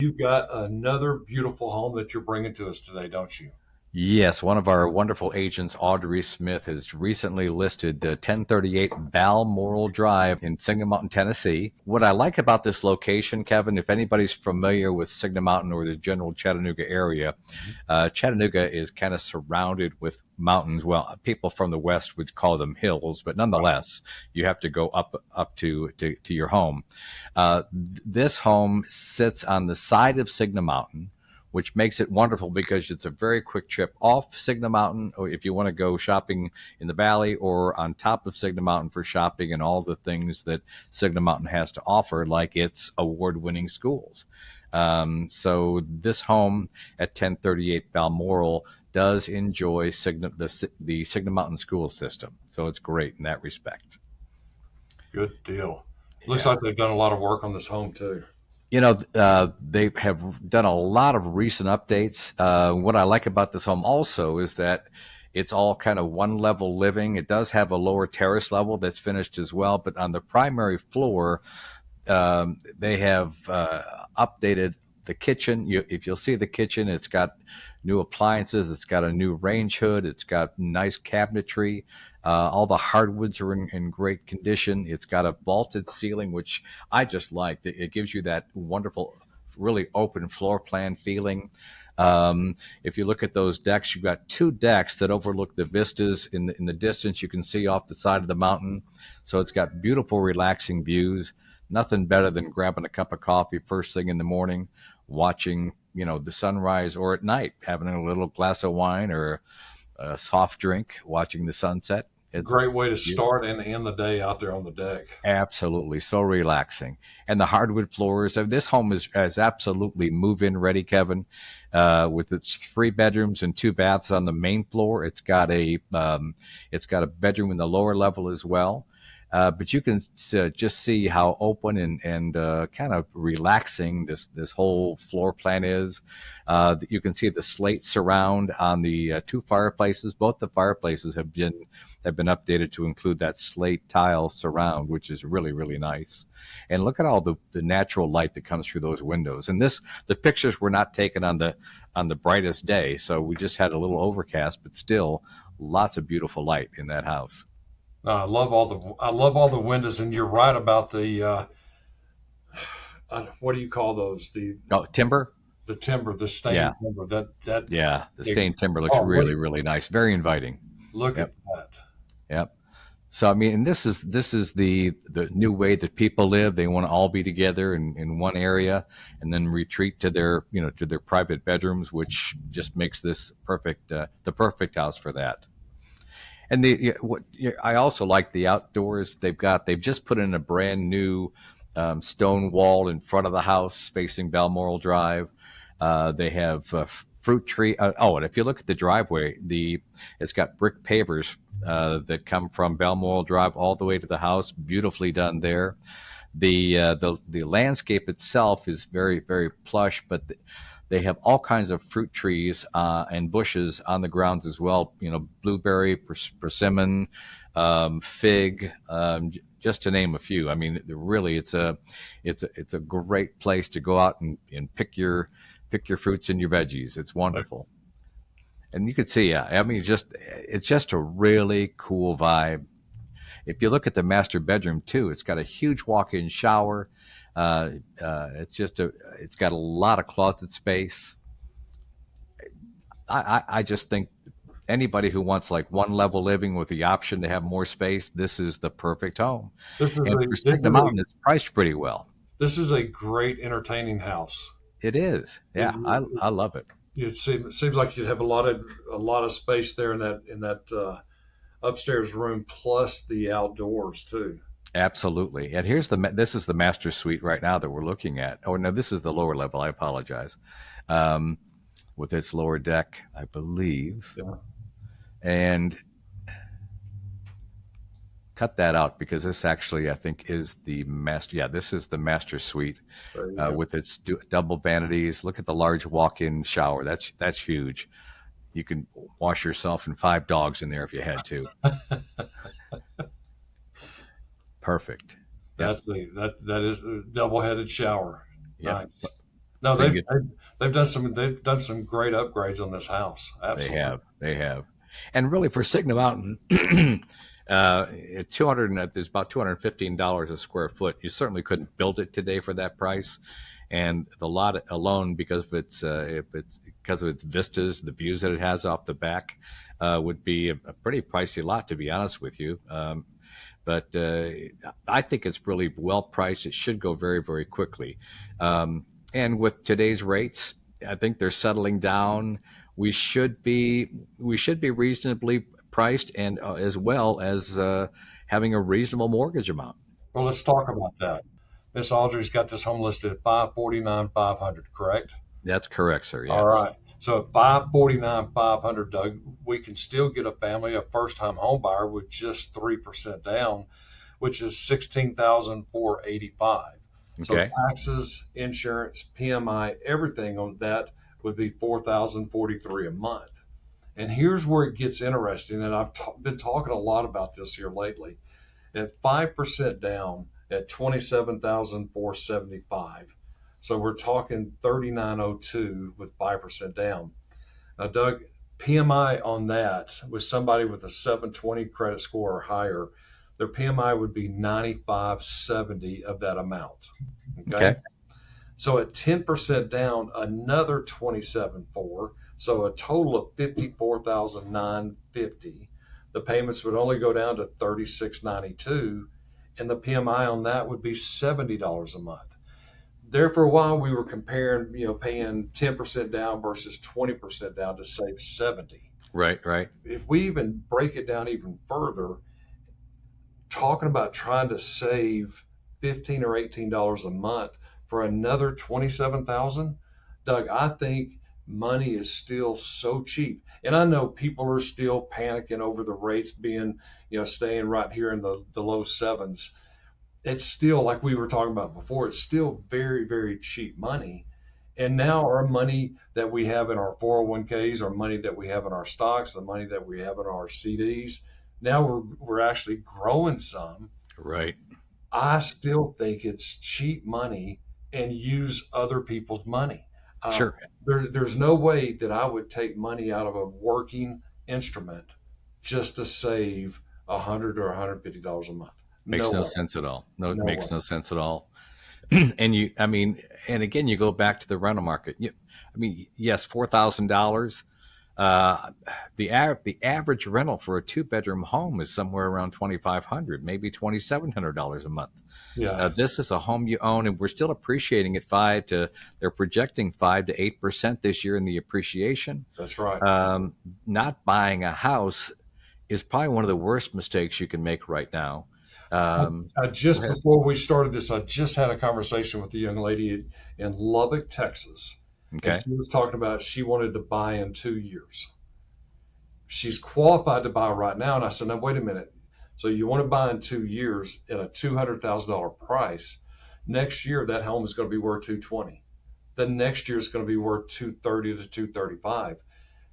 you've got another beautiful home that you're bringing to us today, don't you? Yes, one of our wonderful agents, Audrey Smith, has recently listed 1038 Balmoral Drive in Signal Mountain, Tennessee. What I like about this location, Kevin, if anybody's familiar with Signal Mountain or the general Chattanooga area, Chattanooga is kind of surrounded with mountains. Well, people from the west would call them hills, but nonetheless, you have to go up to your home. This home sits on the side of Signal Mountain, which makes it wonderful because it's a very quick trip off Signal Mountain, or if you want to go shopping in the valley, or on top of Signal Mountain for shopping and all the things that Signal Mountain has to offer, like its award-winning schools. So this home at 1038 Balmoral does enjoy the Signal Mountain school system. So it's great in that respect. Good deal. Looks Yeah. like they've done a lot of work on this home too. They have done a lot of recent updates. What I like about this home also is that it's all kind of one level living. It does have a lower terrace level that's finished as well, but on the primary floor, they have updated the kitchen. If you'll see the kitchen, it's got new appliances. It's got a new range hood. It's got nice cabinetry. All the hardwoods are in great condition. It's got a vaulted ceiling, which I just liked. It gives you that wonderful, really open floor plan feeling. If you look at those decks, you've got two decks that overlook the vistas in the distance. You can see off the side of the mountain. So it's got beautiful, relaxing views. Nothing better than grabbing a cup of coffee first thing in the morning, watching, the sunrise, or at night, having a little glass of wine or a soft drink, watching the sunset. It's Great way to beautiful. start and end the day out there on the deck. Absolutely, so relaxing. And the hardwood floors. This home is absolutely move-in ready, Kevin. With its 3 bedrooms and 2 baths on the main floor, it's got a bedroom in the lower level as well. But you can just see how open and kind of relaxing this whole floor plan is. You can see the slate surround on the two fireplaces. Both the fireplaces have been updated to include that slate tile surround, which is really, really nice. And look at all the natural light that comes through those windows. And the pictures were not taken on the brightest day, so we just had a little overcast, but still lots of beautiful light in that house. I love all the windows, and you're right about the what do you call those? The Oh, timber. the timber, the Yeah, stained timber. That yeah. The they, stained timber looks oh, what really, really nice. Very inviting. look at Yep, that. yep. So I mean, and this is the new way that people live. They want to all be together in one area, and then retreat to their private bedrooms, which just makes this the perfect house for that. And I also like the outdoors. They've just put in a brand new stone wall in front of the house facing Balmoral Drive. They have fruit tree. Oh, and if you look at the driveway, it's got brick pavers that come from Balmoral Drive all the way to the house. Beautifully done there. The landscape itself is very, very plush, but they have all kinds of fruit trees and bushes on the grounds as well. Blueberry, persimmon, fig, just to name a few. I mean, really, it's a great place to go out and pick your fruits and your veggies. It's wonderful. And you could see, I mean, it's just a really cool vibe. If you look at the master bedroom too, it's got a huge walk-in shower. It's got a lot of closet space. I just think anybody who wants like one level living with the option to have more space, this is the perfect home. This is And a for this Signal is a Mountain, it's priced pretty well. this is a great entertaining house. It is. It Yeah, I love it. it seems like you'd have a lot of space there in that upstairs room plus the outdoors too. Absolutely. And this is the master suite right now that we're looking at. Oh no, this is the lower level. I apologize. Um, with its lower deck, I believe. Yeah. And cut that out because this actually, I think, is the master. Yeah, this is the master suite There you go. with its double vanities. Look at the large walk-in shower. That's huge. You can wash yourself and 5 dogs in there if you had to. Perfect. Yep. That is a double-headed shower. Yep. Nice. No, So you they've done some great upgrades on this house. Absolutely. they have, and really for Signal Mountain, 200 there's about $215 a square foot. You certainly couldn't build it today for that price, and the lot alone, because of its because of its vistas, the views that it has off the back, would be a pretty pricey lot, to be honest with you. But I think it's really well priced. It should go very, very quickly. And with today's rates, I think they're settling down. We should be reasonably priced, and as well as having a reasonable mortgage amount. Well, let's talk about that. Miss Audrey's got this home listed at 549,500, correct? That's correct, sir. All Yes. right. So at 549,500, Doug, we can still get a family, a first-time home buyer with just 3% down, which is 16,485. So Okay. taxes, insurance, PMI, everything on that would be 4,043 a month. And here's where it gets interesting, and I've been talking a lot about this here lately. At 5% down at 27,475. So we're talking 3902 with 5% down. Now, Doug, PMI on that with somebody with a 720 credit score or higher, their PMI would be 9570 of that amount. Okay. Okay. So at 10% down, another 27.4. So a total of 54,950. The payments would only go down to 3692, and the PMI on that would be $70 a month. There for a while we were comparing, paying 10% down versus 20% down to save 70. Right. Right. If we even break it down even further, talking about trying to save $15 or $18 a month for another 27,000, Doug, I think money is still so cheap. And I know people are still panicking over the rates being, staying right here in the low sevens. It's still, like we were talking about before, it's still very, very cheap money. And now our money that we have in our 401ks, our money that we have in our stocks, the money that we have in our CDs, now we're actually growing some. Right. I still think it's cheap money and use other people's money. Uh, Sure. there's no way that I would take money out of a working instrument just to save $100 or $150 a month. No Makes no way. sense at all. No, it No way. makes no sense at all. I mean, and again, you go back to the rental market. I mean, yes, $4,000. Uh, the average rental for a two-bedroom home is somewhere around 2,500, maybe $2,700 a month. Yeah, This is a home you own, and we're still appreciating at five to. They're projecting 5 to 8% this year in the appreciation. that's right. Not buying a house is probably one of the worst mistakes you can make right now. Um, I Go just ahead. before we started this, I just had a conversation with a young lady in Lubbock, Texas, and Okay. she was talking about she wanted to buy in 2 years. She's qualified to buy right now, and I said, "Now wait a minute. So you want to buy in 2 years at a $200,000 price? Next year that home is going to be worth 220. The next year is going to be worth 230 to 235.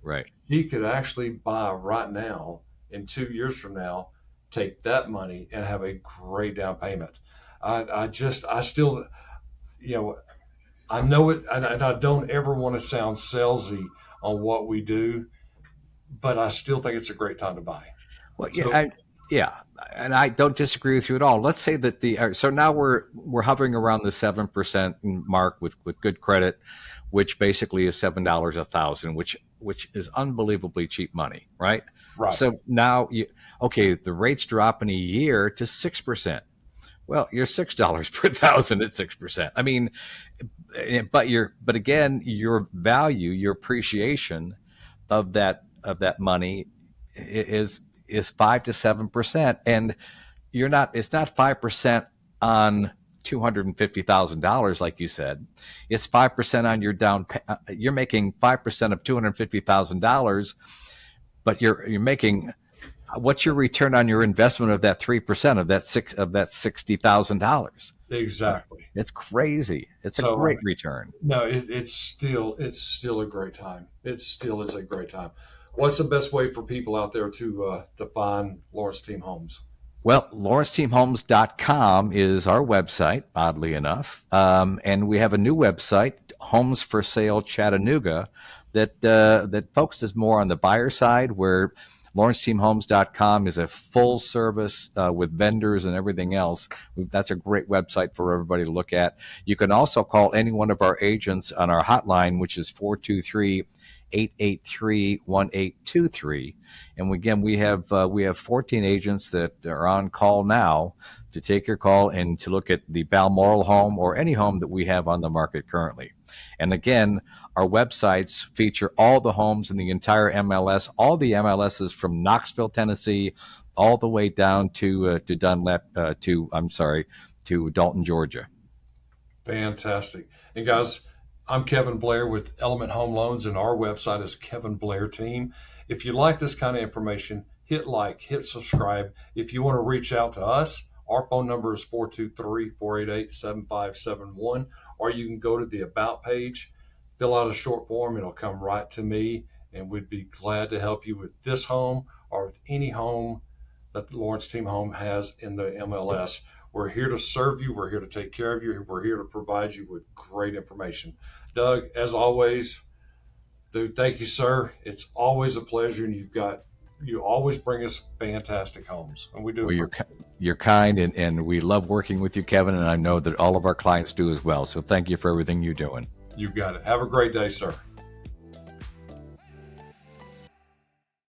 Right. He could actually buy right now in 2 years from now, take that money and have a great down payment. I still, you know, I know it, and I don't ever want to sound salesy on what we do, but I still think it's a great time to buy. Well, yeah, So, yeah, and I don't disagree with you at all. Let's say that so now we're hovering around the 7% mark with good credit, which basically is $7 a thousand, which is unbelievably cheap money, right? right, So now okay, the rates drop in a year to 6%. Well, you're $6 per thousand at 6%. I mean, but again, your value, your appreciation of that money is 5 to 7%, and you're not. It's not 5% on $250,000 like you said. It's 5% on your down. You're making 5% of $250,000, but you're making. What's your return on your investment of that 3% of that $60,000? exactly. It's crazy. It's a So, great return. no, it's still a great time. It still is a great time. What's the best way for people out there to find Lawrence Team Homes? Well, lawrenceteamhomes.com is our website, oddly enough. And we have a new website, Homes for Sale Chattanooga, that focuses more on the buyer side, where lawrenceteamhomes.com is a full service with vendors and everything else. That's a great website for everybody to look at. You can also call any one of our agents on our hotline, which is 423-883-1823. And again, we have 14 agents that are on call now to take your call and to look at the Balmoral home or any home that we have on the market currently. And again, our websites feature all the homes in the entire MLS, all the MLSs from Knoxville, Tennessee, all the way down to Dalton, Georgia. Fantastic. And guys, I'm Kevin Blair with Element Home Loans, and our website is Kevin Blair Team. If you like this kind of information, hit like, hit subscribe. If you want to reach out to us, our phone number is 423-488-7571, or you can go to the About page, fill out a short form, it'll come right to me, and we'd be glad to help you with this home or with any home that the Lawrence Team Home has in the MLS. We're here to serve you. We're here to take care of you. We're here to provide you with great information. Doug, as always, dude, thank you, sir. It's always a pleasure, and you always bring us fantastic homes, and we do. Well, you're kind, and we love working with you, Kevin, and I know that all of our clients do as well. So thank you for everything you're doing. You got it. Have a great day, sir.